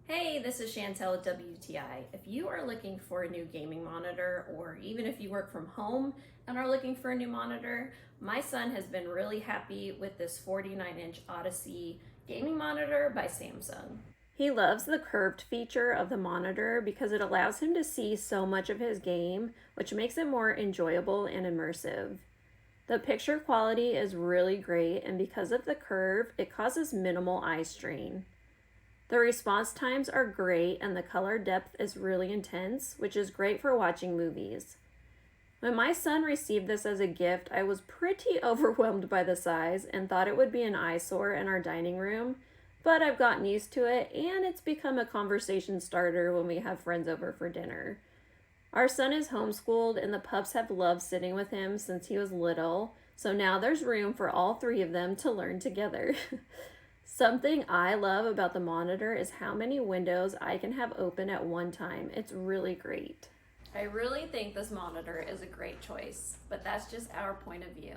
Hey, this is Chantel with WTI. If you are looking for a new gaming monitor, or even if you work from home and are looking for a new monitor, my son has been really happy with this 49-inch Odyssey gaming monitor by Samsung. He loves the curved feature of the monitor because it allows him to see so much of his game, which makes it more enjoyable and immersive. The picture quality is really great, and because of the curve, it causes minimal eye strain. The response times are great and the color depth is really intense, which is great for watching movies. When my son received this as a gift, I was pretty overwhelmed by the size and thought it would be an eyesore in our dining room, but I've gotten used to it and it's become a conversation starter when we have friends over for dinner. Our son is homeschooled and the pups have loved sitting with him since he was little, so now there's room for all three of them to learn together. Something I love about the monitor is how many windows I can have open at one time. It's really great. I really think this monitor is a great choice, but that's just our point of view.